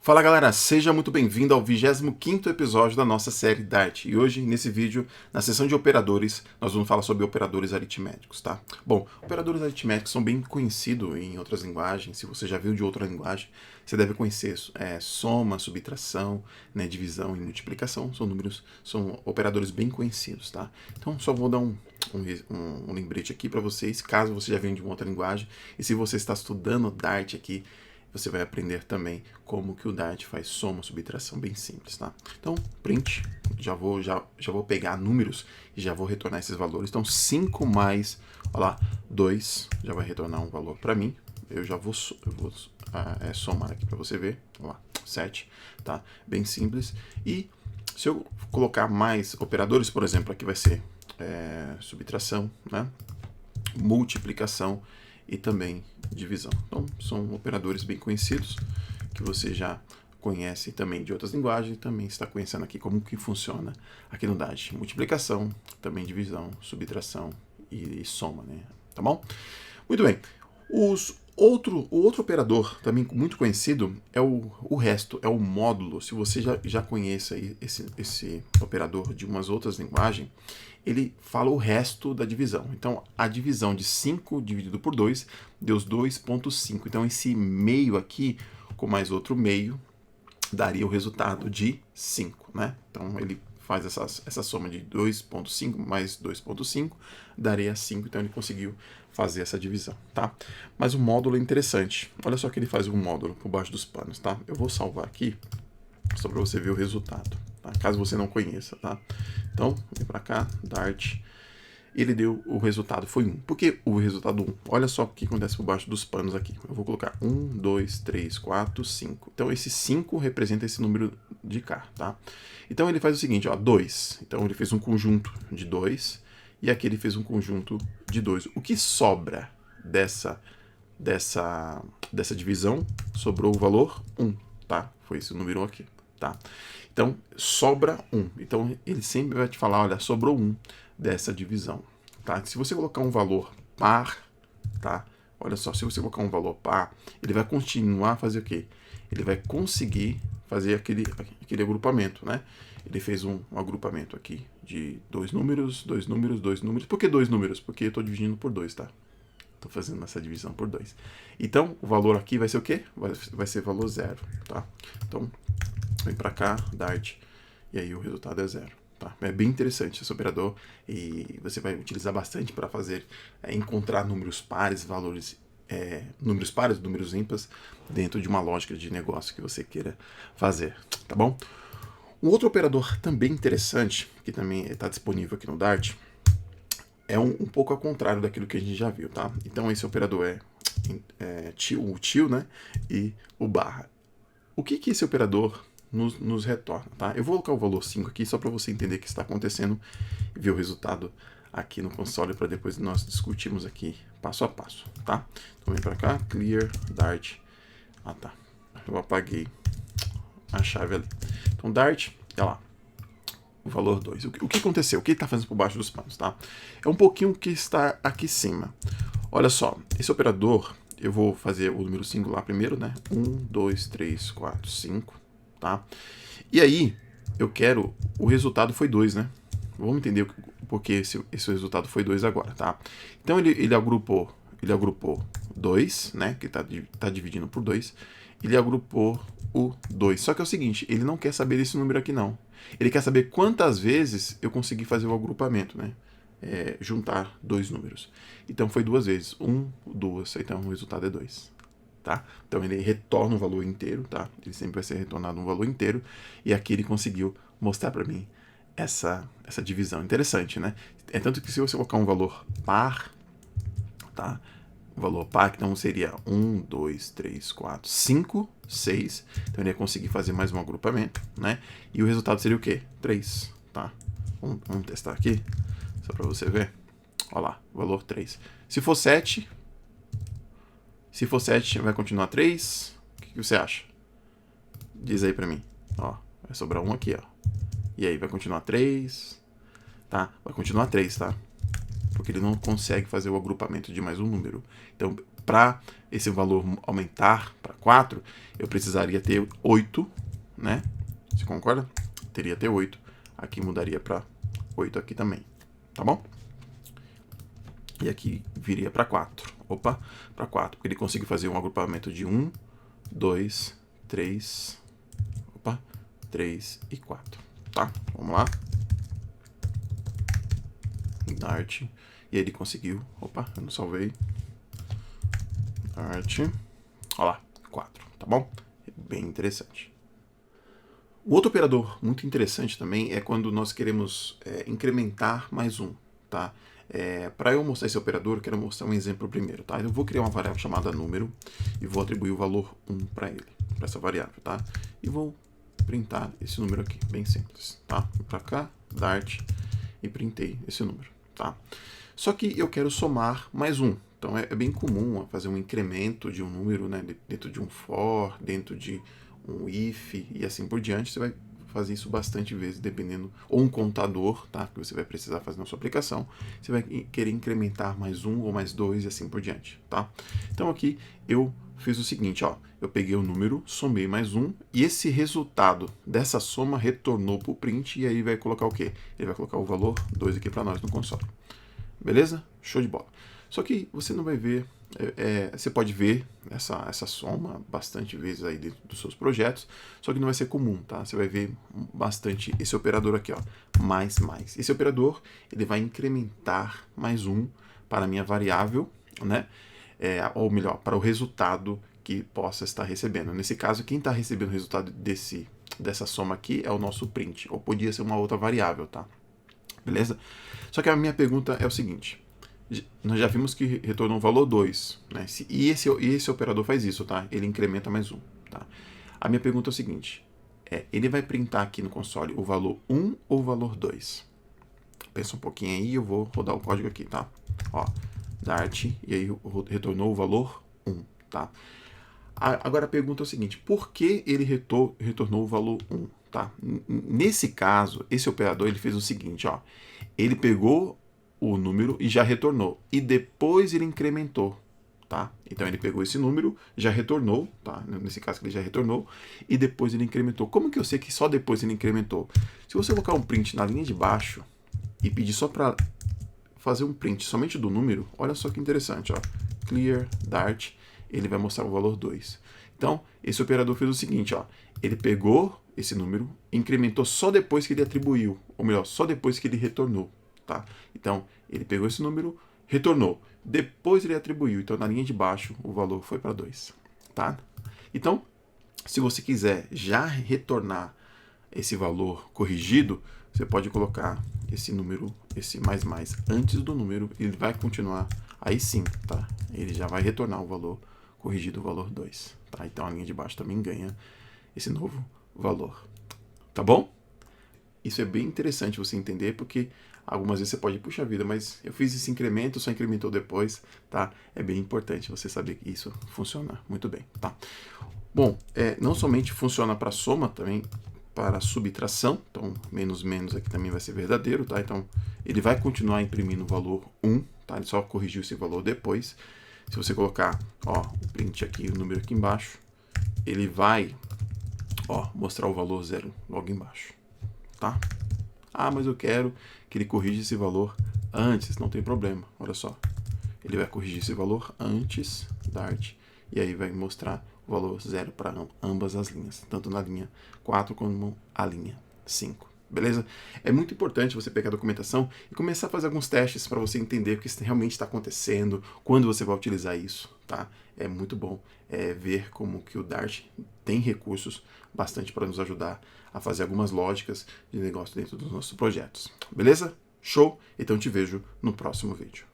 Fala galera, seja muito bem-vindo ao 25º episódio da nossa série Dart. E hoje, nesse vídeo, na seção de operadores, nós vamos falar sobre operadores aritméticos, tá? Bom, operadores aritméticos são bem conhecidos em outras linguagens. Se você já viu de outra linguagem, você deve conhecer soma, subtração, né, divisão e multiplicação. São operadores bem conhecidos, tá? Então, só vou dar um lembrete aqui para vocês, caso você já venha de uma outra linguagem. E se você está estudando Dart aqui, você vai aprender também como que o Dart faz soma, subtração, bem simples, tá? Então, print, já vou pegar números e já vou retornar esses valores. Então, 5 mais, olha lá, 2, já vai retornar um valor para mim. Eu vou somar aqui para você ver, olha lá, 7, tá? Bem simples. E se eu colocar mais operadores, por exemplo, aqui vai ser subtração, né? Multiplicação e também divisão. Então, são operadores bem conhecidos, que você já conhece também de outras linguagens, e também está conhecendo aqui como que funciona aqui no Dart. Multiplicação, também divisão, subtração e soma, né? Tá bom? Muito bem. O outro operador também muito conhecido é o resto, é o módulo. Se você já conhece aí esse operador de umas outras linguagens, ele fala o resto da divisão. Então, a divisão de 5 dividido por 2 deu 2,5. Então, esse meio aqui, com mais outro meio, daria o resultado de 5, né? Então, ele faz essa soma de 2,5 mais 2,5, daria 5. Então, ele conseguiu fazer essa divisão, tá? Mas o módulo é interessante. Olha só que ele faz um módulo por baixo dos panos, tá? Eu vou salvar aqui, só para você ver o resultado, tá? Caso você não conheça, tá? Então, vem para cá, Dart. Ele deu o resultado, foi 1. Por que o resultado 1? Olha só o que acontece por baixo dos panos aqui. Eu vou colocar 1, 2, 3, 4, 5. Então, esse 5 representa esse número de cá, tá? Então, ele faz o seguinte, ó, 2. Então, ele fez um conjunto de 2 e aqui ele fez um conjunto de 2. O que sobra dessa divisão? Sobrou o valor 1, tá? Foi esse número aqui, tá? Então, sobra 1. Então, ele sempre vai te falar, olha, sobrou 1 dessa divisão, tá? Se você colocar um valor par, tá? Olha só, se você colocar um valor par, ele vai continuar a fazer o quê? Ele vai conseguir fazer aquele agrupamento, né? Ele fez um agrupamento aqui de 2 números, 2 números, 2 números. Por que 2 números? Porque eu estou dividindo por 2, tá? Estou fazendo essa divisão por 2. Então, o valor aqui vai ser o quê? Vai ser valor 0, tá? Então, vem para cá, Dart, e aí o resultado é 0. Tá? É bem interessante esse operador e você vai utilizar bastante para fazer encontrar números pares, números pares, números ímpares dentro de uma lógica de negócio que você queira fazer, tá bom? Um outro operador também interessante, que também está disponível aqui no Dart, é um pouco ao contrário daquilo que a gente já viu, tá? Então esse operador o til, né, e o barra. O que esse operador nos retorna, tá? Eu vou colocar o valor 5 aqui só para você entender o que está acontecendo e ver o resultado aqui no console para depois nós discutirmos aqui passo a passo, tá? Então vem para cá, clear, Dart. Ah, tá. Eu apaguei a chave ali. Então Dart, olha lá, o valor 2. O que aconteceu? O que ele está fazendo por baixo dos panos, tá? É um pouquinho o que está aqui em cima. Olha só, esse operador, eu vou fazer o número 5 lá primeiro, né? 1, 2, 3, 4, 5. Tá? E aí, eu quero... O resultado foi 2, né? Vamos entender porque esse resultado foi 2 agora, tá? Então, ele agrupou 2, né? Que tá dividindo por 2. Ele agrupou o 2. Só que é o seguinte, ele não quer saber desse número aqui, não. Ele quer saber quantas vezes eu consegui fazer o agrupamento, né? Juntar 2 números. Então, foi 2 vezes. 1, 2. Então, o resultado é 2. Tá? Então ele retorna um valor inteiro, tá? Ele sempre vai ser retornado um valor inteiro. E aqui ele conseguiu mostrar para mim essa divisão. Interessante, né? É tanto que se você colocar um valor par, tá? Um valor par, então seria 1, 2, 3, 4, 5, 6. Então ele ia conseguir fazer mais um agrupamento, né? E o resultado seria o quê? 3, tá? Vamos testar aqui, só para você ver. Olha lá, valor 3. Se for 7... Se for 7, vai continuar 3. O que você acha? Diz aí pra mim. Ó, vai sobrar 1 aqui, ó. E aí, vai continuar 3. Tá? Vai continuar 3, tá? Porque ele não consegue fazer o agrupamento de mais um número. Então, para esse valor aumentar para 4, eu precisaria ter 8, né? Você concorda? Teria ter 8. Aqui mudaria para 8 aqui também, tá bom? E aqui viria para 4. Opa, para 4, porque ele conseguiu fazer um agrupamento de 1, 2, 3, 3 e 4, tá? Vamos lá. Dart. E aí ele conseguiu. Opa, eu não salvei. Dart. Olha lá, 4, tá bom? Bem interessante. O outro operador muito interessante também é quando nós queremos incrementar mais um, tá? Para eu mostrar esse operador, eu quero mostrar um exemplo primeiro, tá? Eu vou criar uma variável chamada número e vou atribuir o valor 1 para ele, para essa variável, tá? E vou printar esse número aqui, bem simples, tá? Vou para cá, Dart, e printei esse número, tá? Só que eu quero somar mais um, então é bem comum fazer um incremento de um número, né? Dentro de um for, dentro de um if e assim por diante. Você vai fazer isso bastante vezes, dependendo, ou um contador, tá? Que você vai precisar fazer na sua aplicação. Você vai querer incrementar mais um ou mais dois e assim por diante, tá? Então aqui eu fiz o seguinte, ó, eu peguei o número, somei mais um, e esse resultado dessa soma retornou para o print, e aí vai colocar o quê? Ele vai colocar o valor 2 aqui para nós no console. Beleza? Show de bola. Só que você não vai ver, você pode ver essa soma bastante vezes aí dentro dos seus projetos, só que não vai ser comum, tá? Você vai ver bastante esse operador aqui, ó, mais. Esse operador, ele vai incrementar mais um para a minha variável, né? Ou melhor, para o resultado que possa estar recebendo. Nesse caso, quem está recebendo o resultado dessa soma aqui é o nosso print, ou podia ser uma outra variável, tá? Beleza? Só que a minha pergunta é o seguinte, nós já vimos que retornou um valor 2, né? E esse operador faz isso, tá? Ele incrementa mais um, tá? A minha pergunta é o seguinte, ele vai printar aqui no console o valor 1 ou o valor 2? Pensa um pouquinho aí, eu vou rodar o código aqui, tá? Ó, Dart, e aí retornou o valor 1, tá? Agora a pergunta é o seguinte, por que ele retornou o valor 1, tá? Nesse caso, esse operador ele fez o seguinte, ó, ele pegou o número e já retornou, e depois ele incrementou, tá? Então ele pegou esse número, já retornou, tá? Nesse caso ele já retornou, e depois ele incrementou. Como que eu sei que só depois ele incrementou? Se você colocar um print na linha de baixo e pedir só para fazer um print somente do número, olha só que interessante, ó, clear Dart, ele vai mostrar o valor 2. Então, esse operador fez o seguinte, ó, ele pegou esse número, incrementou só depois que ele atribuiu, ou melhor, só depois que ele retornou, tá? Então, ele pegou esse número, retornou, depois ele atribuiu, então na linha de baixo o valor foi para 2, tá? Então, se você quiser já retornar esse valor corrigido, você pode colocar esse número, esse mais antes do número, ele vai continuar, aí sim, tá? Ele já vai retornar o valor corrigido, o valor 2, tá? Então a linha de baixo também ganha esse novo valor, tá bom? Isso é bem interessante você entender, porque algumas vezes você pode, puxa vida, mas eu fiz esse incremento, só incrementou depois, tá? É bem importante você saber que isso funciona muito bem, tá? Bom, não somente funciona para soma, também para subtração, então menos aqui também vai ser verdadeiro, tá? Então ele vai continuar imprimindo o valor 1, tá? Ele só corrigiu esse valor depois. Se você colocar, ó, o print aqui, o número aqui embaixo, ele vai, ó, mostrar o valor 0 logo embaixo, tá? Ah, mas eu quero que ele corrija esse valor antes, não tem problema, olha só. Ele vai corrigir esse valor antes, Dart, e aí vai mostrar o valor 0 para ambas as linhas, tanto na linha 4 como a linha 5. Beleza? É muito importante você pegar a documentação e começar a fazer alguns testes para você entender o que realmente está acontecendo, quando você vai utilizar isso, tá? É muito bom ver como que o Dart tem recursos bastante para nos ajudar a fazer algumas lógicas de negócio dentro dos nossos projetos. Beleza? Show? Então te vejo no próximo vídeo.